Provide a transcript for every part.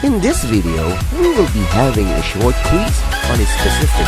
In this video, we will be having a short quiz on a specific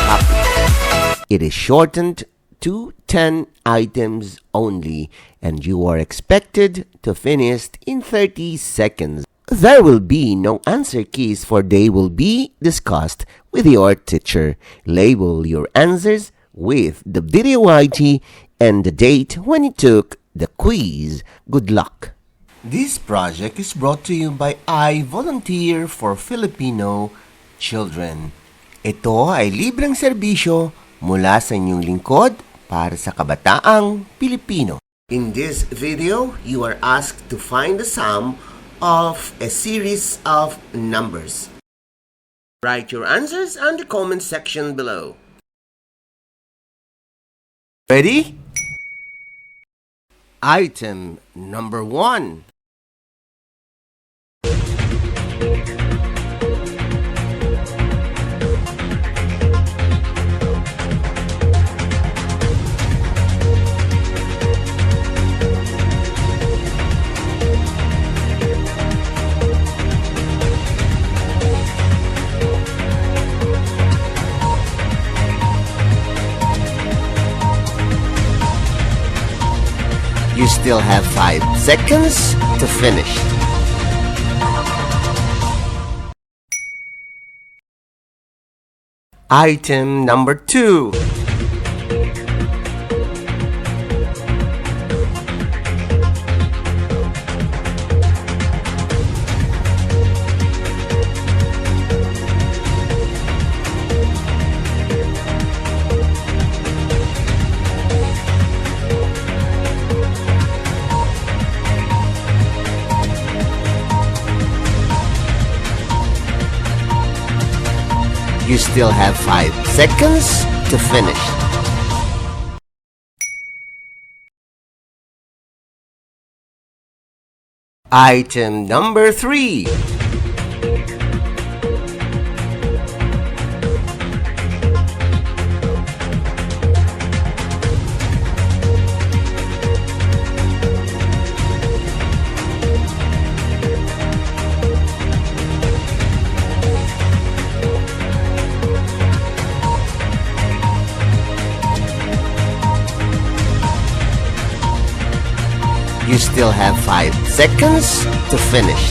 topic. It is shortened to 10 items only, and you are expected to finish in 30 seconds. There will be no answer keys, for they will be discussed with your teacher. Label your answers with the video ID and the date when you took the quiz. Good luck! This project is brought to you by I Volunteer for Filipino Children. Ito ay libreng serbisyo mula sa inyong lingkod para sa kabataang Pilipino. In this video, you are asked to find the sum of a series of numbers. Write your answers on the comment section below. Ready? Item number 1. You still have 5 seconds to finish. Item number 2. You still have 5 seconds to finish. Item number 3. You still have 5 seconds to finish.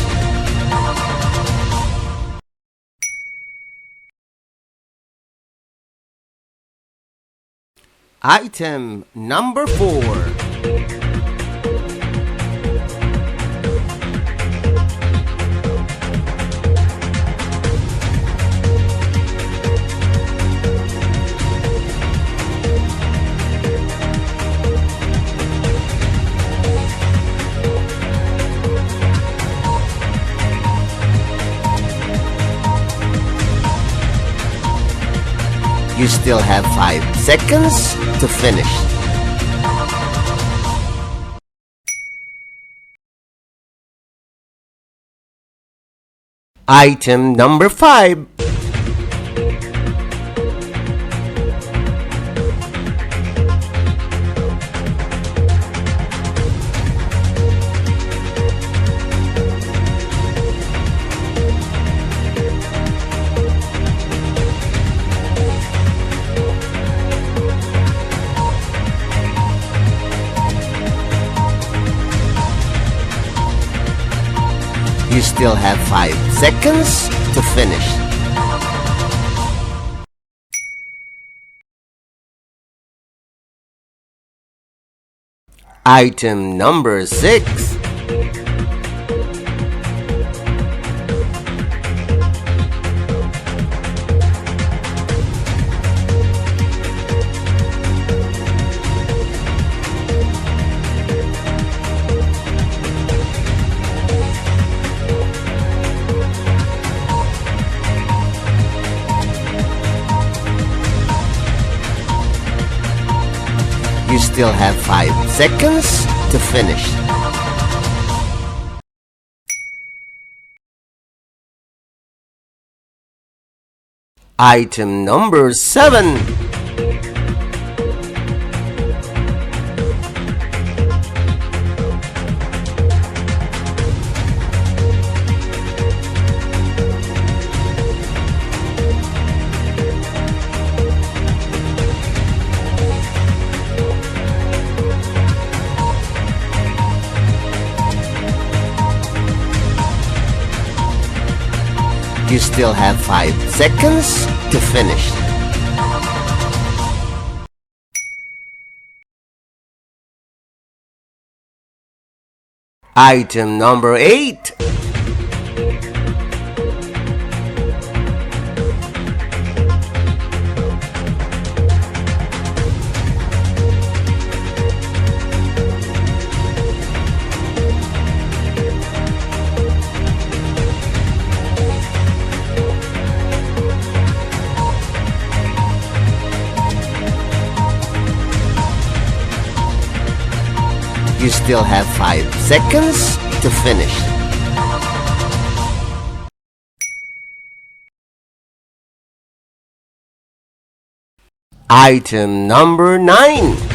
Item number 4. You still have 5 seconds to finish. Item number 5. You still have 5 seconds to finish. Item number 6. You still have 5 seconds to finish. Item number 7. You still have 5 seconds to finish. Item number 8. You still have 5 seconds to finish. Item number 9.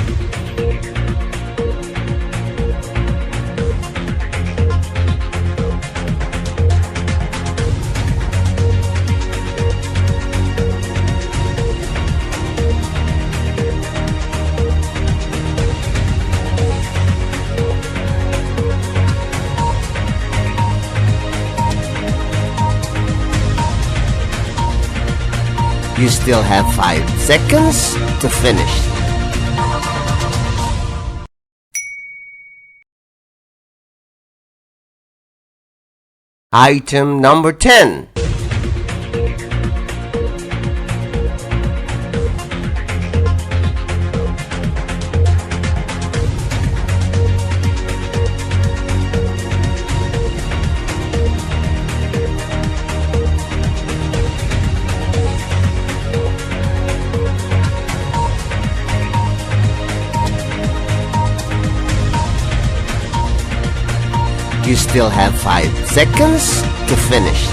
You still have 5 seconds to finish. Item number 10. You still have 5 seconds to finish.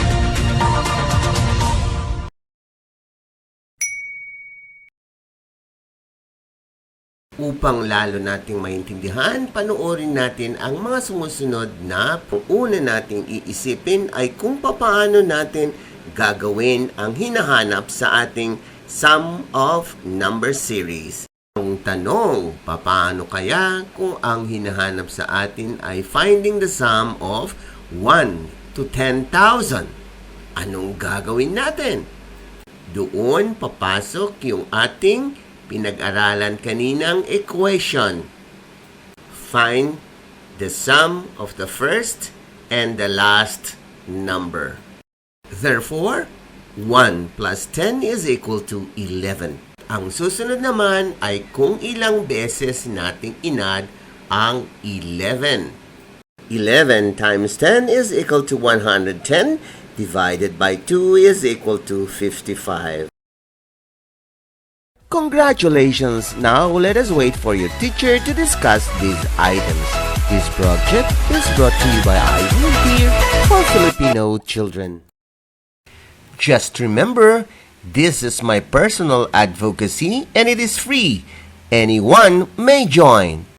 Upang lalo nating maintindihan, panoorin natin ang mga sumusunod na una nating iisipin ay kung paano natin gagawin ang hinahanap sa ating sum of number series. Ang tanong, paano kaya kung ang hinahanap sa atin ay finding the sum of 1 to 10,000? Anong gagawin natin? Doon papasok yung ating pinag-aralan kaninang equation. Find the sum of the first and the last number. Therefore, 1 plus 10 is equal to 11. Ang susunod naman ay kung ilang beses nating inad ang 11. 11 times 10 is equal to 110, divided by 2 is equal to 55. Congratulations! Now let us wait for your teacher to discuss these items. This project is brought to you by IVFC for Filipino Children. Just remember, this is my personal advocacy and it is free. Anyone may join.